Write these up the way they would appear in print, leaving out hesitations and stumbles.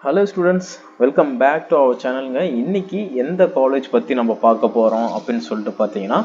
Hello students, welcome back to our channel. இன்னைக்கு எந்த college பத்தி நம்ம பார்க்க போறோம் அப்படினு சொல்லிட்டு பாத்தீங்கன்னா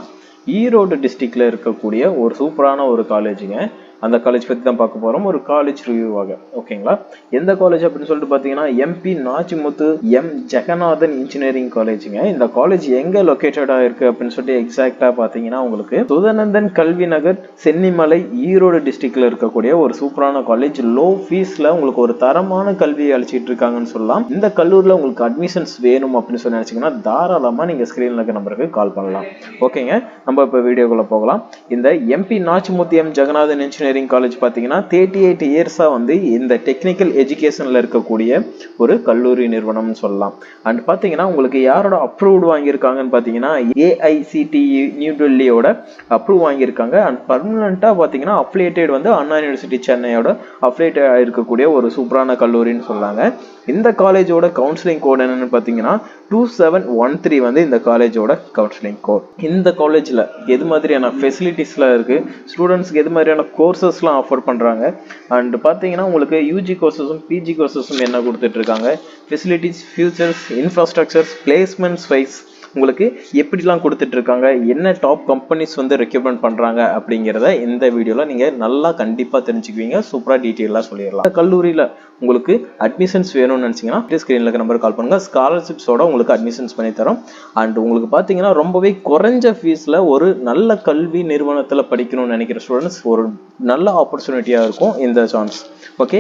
ஈரோடு டிஸ்ட்ரிக்ட்ல இருக்கக்கூடிய ஒரு சூப்பரான ஒரு காலேஜ்ங்க. அந்த காலேஜ் பத்தி தான் பார்க்க போறோம், ஒரு காலேஜ் ரிவ்யூவாக. ஓகேங்களா? எந்த காலேஜ் அப்படினு சொல்லிட்டு பாத்தீங்கன்னா MP Nachimuthu M Jaganathan engineering காலேஜ்ங்க. இந்த காலேஜ் எங்க லொகேட்டடா இருக்கு அப்படினு சொல்லிட்டு எக்ஸாக்ட்டா பாத்தீங்கன்னா உங்களுக்கு சுதனந்தன் கல்வி நகர் சென்னிமலை ஈரோடு டிஸ்ட்ரிக்ட்ல இருக்கக்கூடிய ஒரு சூப்பரான காலேஜ். லோ ஃபீஸ்ல உங்களுக்கு ஒரு தரமான கல்வியை அளிச்சிட்டு இருக்காங்கன்னு சொல்லலாம். இந்த கல்லூரியில் உங்களுக்கு அட்மிஷன்ஸ் வேணும் அப்படின்னு சொல்லி நினைச்சீங்கன்னா தாராளமா நீங்க ஸ்கிரீன்ல இருக்க நம்பருக்கு கால் பண்ணலாம். ஓகேங்க, நம்ம இப்போ வீடியோக்குள்ள போகலாம். இந்த MP Nachimuthu M Jaganathan engineering college பாத்தீங்கன்னா 38 இயர்ஸா வந்து இந்த டெக்னிக்கல் எஜுகேஷன்ல இருக்கக்கூடிய ஒரு கல்லூரி நிறுவனம்னு சொல்லலாம். அண்ட் பாத்தீங்கன்னா உங்களுக்கு யாரோட அப்ரூவ்டு வாங்கியிருக்காங்கன்னு பாத்தீங்கன்னா ஏஐசிடிஇ நியூ டெல்லியோட அப்ரூவ் வாங்கியிருக்காங்க. அண்ட் பர்மனண்டா பாத்தீங்கன்னா அஃபிலியேட்டட் வந்து அண்ணா யூனிவர்சிட்டி சென்னையோட அஃபிலியேட்டட் ஆயிருக்கக்கூடிய ஒரு சூப்பரான கல்லூரின்னு சொல்லாங்க. இந்த காலேஜோட கவுன்சிலிங் கோட் என்னன்னு பாத்தீங்கன்னா 2713 வந்து இந்த காலேஜோட கவுன்சிலிங் கோட். இந்த காலேஜ்ல எது மாதிரியான ஃபெசிலிட்டிஸ்லாம் இருக்கு, ஸ்டூடெண்ட்ஸ்க்கு எது மாதிரியான கோர்சஸ்லாம் ஆஃபர் பண்றாங்க, அண்ட் பாத்தீங்கன்னா உங்களுக்கு யூஜி கோர்சஸும் பிஜி கோர்சஸும் என்ன கொடுத்துட்டு இருக்காங்க, facilities, futures, infrastructures, placements wise உங்களுக்கு எப்படிலாம் கொடுத்துட்டு இருக்காங்க, என்ன டாப் கம்பெனிஸ் வந்து ரெக்கமெண்ட் பண்றாங்க அப்படிங்கிறத இந்த வீடியோல நீங்க நல்லா கண்டிப்பா தெரிஞ்சுக்குவீங்க. சூப்பரா டீட்டெயிலாக சொல்லிடலாம். கல்லூரியில உங்களுக்கு அட்மிஷன்ஸ் வேணும்னு நினைச்சீங்கன்னா ஸ்கிரீன்ல இருக்க நம்பருக்கு கால் பண்ணுங்க. ஸ்காலர்ஷிப்ஸோட உங்களுக்கு அட்மிஷன்ஸ் பண்ணி தரோம். அண்ட் உங்களுக்கு பாத்தீங்கன்னா ரொம்பவே குறைஞ்ச ஃபீஸ்ல ஒரு நல்ல கல்வி நிறுவனத்துல படிக்கணும்னு நினைக்கிற ஸ்டூடெண்ட்ஸ் ஒரு நல்ல ஆப்பர்ச்சுனிட்டியா இருக்கும் இந்த chance. Okay,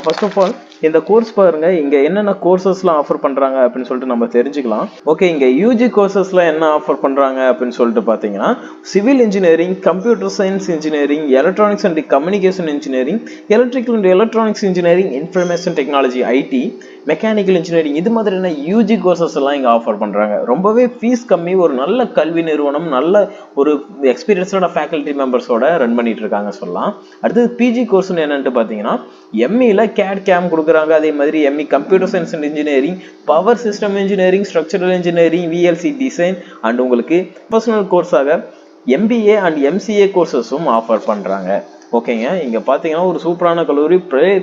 first of all இந்த கோர்ஸ் பாருங்க, இங்க என்னென்ன கோர்சஸ்லாம் ஆஃபர் பண்றாங்க அப்படின்னு சொல்லிட்டு நம்ம தெரிஞ்சுக்கலாம். ஓகே, இங்க யூஜி கோர்சஸ்ல என்ன ஆஃபர் பண்றாங்க அப்படின்னு சொல்லிட்டு பாத்தீங்கன்னா civil engineering, computer science engineering, electronics and communication engineering, electrical and electronics engineering, information technology ID, mechanical engineering, இது மாதிரியான யூஜி கோர்சஸ் எல்லாம் இங்க ஆஃபர் பண்றாங்க. ரொம்பவே ஃபீஸ் கம்மி, ஒரு நல்ல கல்வி நிறுவனம், நல்ல ஒரு எக்ஸ்பீரியன்ஸோட ஃபேக்கல்டி மெம்பர்ஸோட ரன் பண்ணிட்டு இருக்காங்க சொல்லலாம். அடுத்து பிஜி கோர்ஸ் என்னன்னு பாத்தீங்கன்னா எம்இல கேட் கேம் கொடுக்குறாங்க. அதே மாதிரி ME computer science and engineering, power system engineering, structural engineering, VLSI design, and உங்களுக்கு பர்சனல் கோர்ஸாக எம்பிஏ அண்ட் எம்சிஏ கோர்சஸும் ஆஃபர் பண்றாங்க. ஓகேங்க, இங்க பாத்தீங்கன்னா ஒரு சூப்பரான கல்லூரி.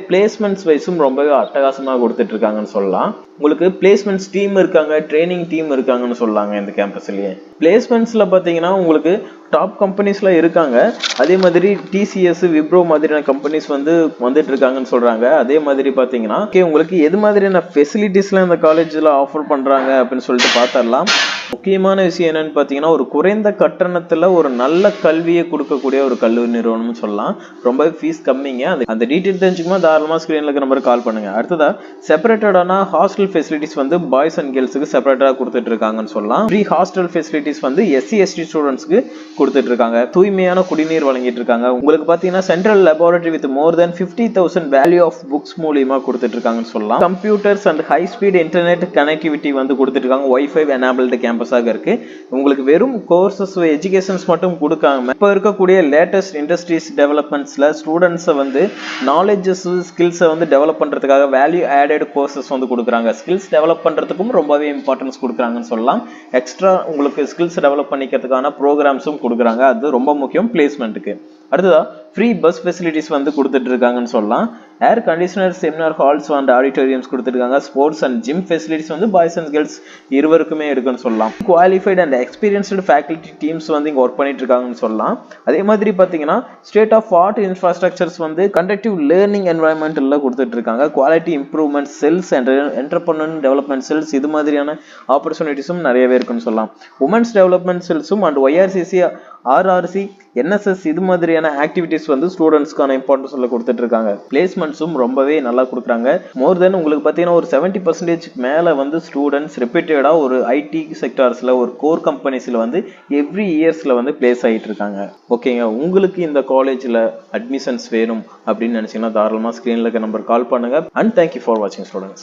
பிளேஸ்மெண்ட்ஸ் வைஸும் ரொம்பவே அட்டகாசமா கொடுத்துட்டு இருக்காங்கன்னு சொல்லலாம். உங்களுக்கு பிளேஸ்மெண்ட்ஸ் டீம் இருக்காங்க, ட்ரைனிங் டீம் இருக்காங்கன்னு சொல்லாங்க இந்த கேம்பஸ்லயே. பிளேஸ்மெண்ட்ஸ்ல பாத்தீங்கன்னா உங்களுக்கு டாப் கம்பெனிஸ்ல இருக்காங்க. அதே மாதிரி டிசிஎஸ், விப்ரோ மாதிரியான கம்பெனிஸ் வந்து வந்துட்டு இருக்காங்கன்னு சொல்றாங்க. அதே மாதிரி பாத்தீங்கன்னா உங்களுக்கு எது மாதிரியான ஃபெசிலிட்டிஸ்லாம் இந்த காலேஜ்ல ஆஃபர் பண்றாங்க அப்படின்னு சொல்லிட்டு பார்த்தரலாம். முக்கியமான விஷயம் என்னன்னு பாத்தீங்கன்னா ஒரு குறைந்த கட்டணத்துல ஒரு நல்ல கல்வியை கொடுக்கக்கூடிய ஒரு கல்லூரி நிறுவனம்னு சொல்லலாம். ரொம்ப ஃபீஸ் கம்மிங்க. அந்த டீட்டெயில் தெரிஞ்சுக்குமா தாராளமா ஸ்கிரீன்ல இருக்க நம்பருக்கு கால் பண்ணுங்க. அடுத்ததா செப்பரேட்டடான ஹாஸ்டல் ஃபெசிலிட்டிஸ் வந்து பாய்ஸ் அண்ட் கேர்ள்ஸுக்கு செப்பரேட்டா கொடுத்துட்டு இருக்காங்கன்னு சொல்லலாம். ஃப்ரீ ஹாஸ்டல் ஃபெசிலிட்டிஸ் வந்து எஸ்சி எஸ்டி ஸ்டூடெண்ட்ஸ்க்கு கொடுத்துட்டு இருக்காங்க. தூய்மையான குடிநீர் வழங்கிட்டு இருக்காங்க. உங்களுக்கு பாத்தீங்கன்னா central laboratory with more than 50,000 value of books மூலியமா கொடுத்துட்டு இருக்காங்கன்னு சொல்லலாம். Computers and high speed internet connectivity வந்து கொடுத்துட்டு இருக்காங்க. வைஃபை எனேபிள்டு கேம்பஸாக இருக்கு. உங்களுக்கு வெறும் கோர்சஸ் எஜுகேஷன்ஸ் மட்டும் கொடுக்காம இப்ப இருக்கக்கூடிய லேட்டஸ்ட் இண்டஸ்ட்ரீஸ் டெவலப்மெண்ட்ஸ்ல ஸ்டூடெண்ட்ஸை வந்து நாலேஜஸ், ஸ்கில்ஸை வந்து டெவலப் பண்றதுக்காக வேல்யூ ஆடட் கோர்சஸ் வந்து கொடுக்குறாங்க. ஸ்கில்ஸ் டெவலப் பண்றதுக்கும் ரொம்பவே இம்பார்ட்டன்ஸ் கொடுக்குறாங்கன்னு சொல்லலாம். எக்ஸ்ட்ரா உங்களுக்கு ஸ்கில்ஸ் டெவலப் பண்ணிக்கிறதுக்கான ப்ரோக்ராம்ஸும் கொடுக்குறாங்க. அது ரொம்ப முக்கியம் பிளேஸ்மெண்ட்டுக்கு. அடுத்ததா ஃப்ரீ பஸ் ஃபெசிலிட்டிஸ் வந்து கொடுத்துட்டு இருக்காங்கன்னு சொல்லலாம். Air conditioner, seminar halls and auditoriums கொடுத்துருக்காங்க. ஸ்போர்ட்ஸ் அண்ட் ஜிம் ஃபெசிலிட்டிஸ் வந்து பாய்ஸ் அண்ட் கேர்ள்ஸ் இருவருக்குமே இருக்குன்னு சொல்லலாம். Qualified and experienced faculty teams வந்து இங்க ஒர்க் பண்ணிட்டு இருக்காங்கன்னு சொல்லலாம். அதே மாதிரி பாத்தீங்கன்னா ஸ்டேட் ஆஃப் ஆர்ட் இன்ஃப்ராஸ்ட்ரக்சர்ஸ் வந்து கண்டக்டிவ் லேர்னிங் என்வாயன்மெண்ட்ல கொடுத்துட்டு இருக்காங்க. Quality improvement cells and entrepreneur development cells, இது மாதிரியான ஆப்பர்ச்சுனிட்டிஸும் நிறையவே இருக்குன்னு சொல்லலாம். உமன்ஸ் டெவலப்மெண்ட் செல்ஸும் அண்ட் ஒய்ஆர்சிசி, ஆர்ஆர்சி, என்எஸ்எஸ், இது மாதிரியான ஆக்டிவிட்டிஸ் வந்து ஸ்டூடெண்ட்ஸ்க்கான இம்பார்ட்டன்ஸ் கொடுத்துட்டு இருக்காங்க. பிளேஸ்மெண்ட்ஸும் ரொம்பவே நல்லா கொடுக்குறாங்க. மோர் தென் உங்களுக்கு பார்த்தீங்கன்னா ஒரு 70% மேல வந்து ஸ்டூடெண்ட்ஸ் ரிப்பீட்டடா ஒரு ஐடி செக்டார்ஸ்ல ஒரு கோர் கம்பெனிஸ்ல வந்து எவ்ரி இயர்ஸ்ல வந்து பிளேஸ் ஆகிட்டு இருக்காங்க. ஓகேங்க, உங்களுக்கு இந்த காலேஜ்ல அட்மிஷன்ஸ் வேணும் அப்படின்னு நினைச்சீங்கன்னா தாராளமா ஸ்கிரீன்ல இருக்க நம்பர் கால் பண்ணுங்க. அண்ட் தேங்க்யூ ஃபார் வாட்சிங் ஸ்டூடெண்ட்ஸ்.